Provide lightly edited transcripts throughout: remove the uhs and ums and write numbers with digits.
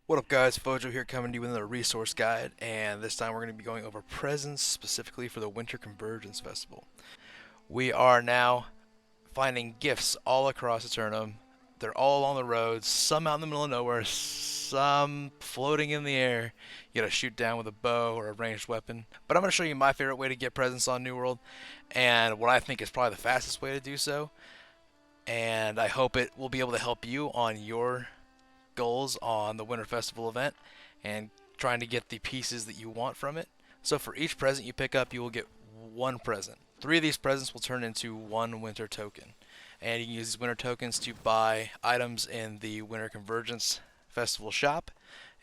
What up guys, Fojo here coming to you with another resource guide, and this time we're going to be going over presents specifically for the Winter Convergence Festival. We are now finding gifts all across Eternum. They're all along the roads, some out in the middle of nowhere, some floating in the air. You gotta shoot down with a bow or a ranged weapon. But I'm going to show you my favorite way to get presents on New World, and what I think is probably the fastest way to do so. And I hope it will be able to help you on your goals on the Winter Festival event and trying to get the pieces that you want from it. So for each present you pick up, you will get one present. Three of these presents will turn into one winter token. And you can use these winter tokens to buy items in the Winter Convergence Festival shop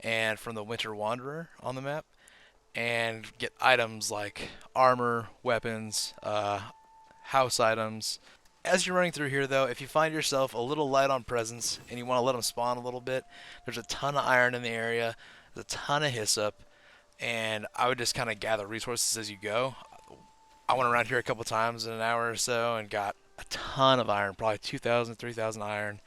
and from the Winter Wanderer on the map, and get items like armor, weapons, house items. As you're running through here, though, if you find yourself a little light on presents and you want to let them spawn a little bit, there's a ton of iron in the area, there's a ton of hyssop, and I would just kind of gather resources as you go. I went around here a couple times in an hour or so and got a ton of iron, probably 2,000, 3,000 iron,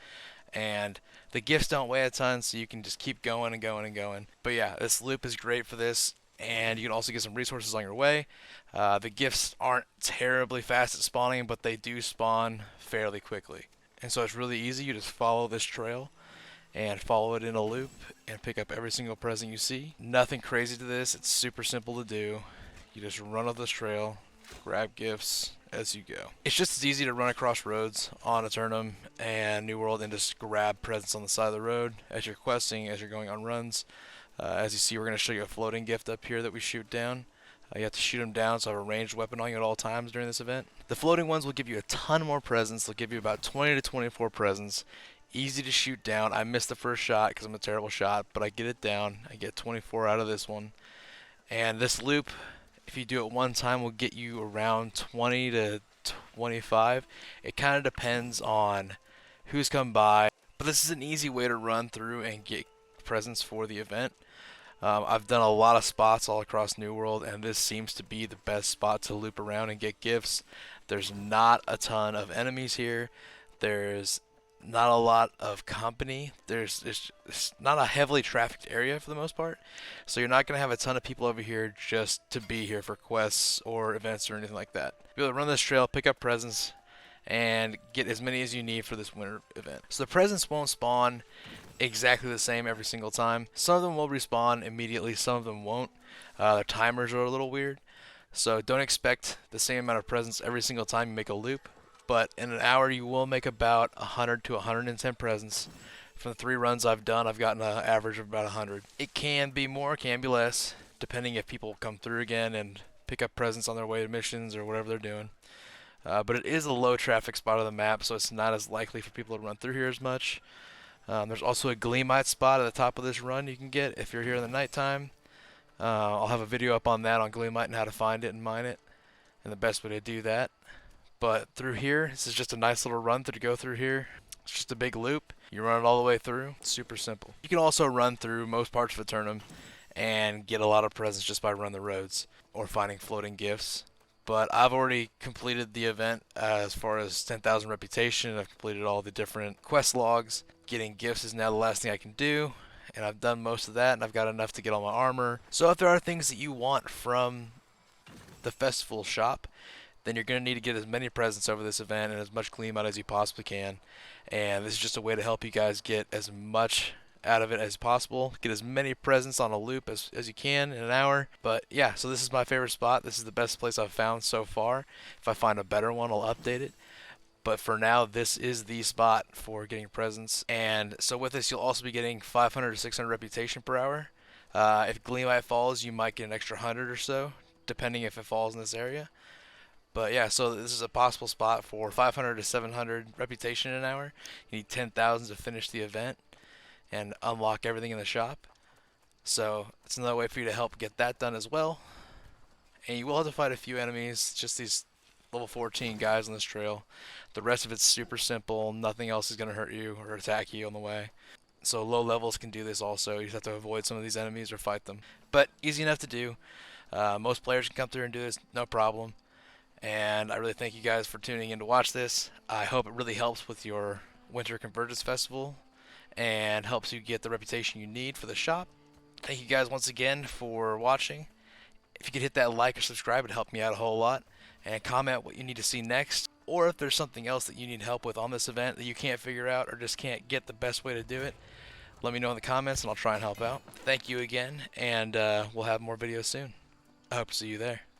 and the gifts don't weigh a ton, so you can just keep going and going and going. But yeah, this loop is great for this, and you can also get some resources on your way. The gifts aren't terribly fast at spawning, but they do spawn fairly quickly. And so it's really easy. You just follow this trail and follow it in a loop and pick up every single present you see. Nothing crazy to this. It's super simple to do. You just run up this trail, grab gifts as you go. It's just as easy to run across roads on Eternum and New World and just grab presents on the side of the road as you're questing, as you're going on runs. As you see, we're going to show you a floating gift up here that we shoot down. You have to shoot them down, so have a ranged weapon on you at all times during this event. The floating ones will give you a ton more presents. They'll give you about 20 to 24 presents. Easy to shoot down. I missed the first shot because I'm a terrible shot, but I get it down. I get 24 out of this one. And this loop, if you do it one time, will get you around 20 to 25. It kind of depends on who's come by. But this is an easy way to run through and get presents for the event. I've done a lot of spots all across New World, and this seems to be the best spot to loop around and get gifts. There's not a ton of enemies here. There's not a lot of company. It's not a heavily trafficked area for the most part, so you're not going to have a ton of people over here just to be here for quests or events or anything like that. Be able to run this trail, pick up presents, and get as many as you need for this winter event. So the presents won't spawn exactly the same every single time. Some of them will respawn immediately, some of them won't. Their timers are a little weird, so don't expect the same amount of presents every single time you make a loop. But in an hour, you will make about 100 to 110 presents. From the 3 runs I've done, I've gotten an average of about 100. It can be more, can be less, depending if people come through again and pick up presents on their way to missions or whatever they're doing. But it is a low traffic spot of the map, so it's not as likely for people to run through here as much. There's also a Gleamite spot at the top of this run you can get if you're here in the nighttime. I'll have a video up on that on Gleamite and how to find it and mine it, and the best way to do that. But through here, this is just a nice little run to go through here. It's just a big loop. You run it all the way through. It's super simple. You can also run through most parts of Eternum and get a lot of presents just by running the roads or finding floating gifts. But I've already completed the event as far as 10,000 reputation. I've completed all the different quest logs. Getting gifts is now the last thing I can do, and I've done most of that, and I've got enough to get all my armor. So if there are things that you want from the festival shop, then you're going to need to get as many presents over this event and as much gleam out as you possibly can. And this is just a way to help you guys get as much out of it as possible. Get as many presents on a loop as you can in an hour. But yeah, so this is my favorite spot. This is the best place I've found so far. If I find a better one, I'll update it. But for now, this is the spot for getting presents. And so with this, you'll also be getting 500 to 600 reputation per hour. If Gleamite falls, you might get an extra 100 or so, depending if it falls in this area. But yeah, so this is a possible spot for 500 to 700 reputation an hour. You need 10,000 to finish the event and unlock everything in the shop. So it's another way for you to help get that done as well. And you will have to fight a few enemies, just these level 14 guys on this trail. The rest of it's super simple. Nothing else is going to hurt you or attack you on the way. So low levels can do this also. You just have to avoid some of these enemies or fight them. But easy enough to do. Most players can come through and do this, no problem. And I really thank you guys for tuning in to watch this. I hope it really helps with your Winter Convergence Festival and helps you get the reputation you need for the shop. Thank you guys once again for watching. If you could hit that like or subscribe, it'd help me out a whole lot. And comment what you need to see next, or if there's something else that you need help with on this event that you can't figure out or just can't get the best way to do it, let me know in the comments and I'll try and help out. Thank you again, and we'll have more videos soon. I hope to see you there.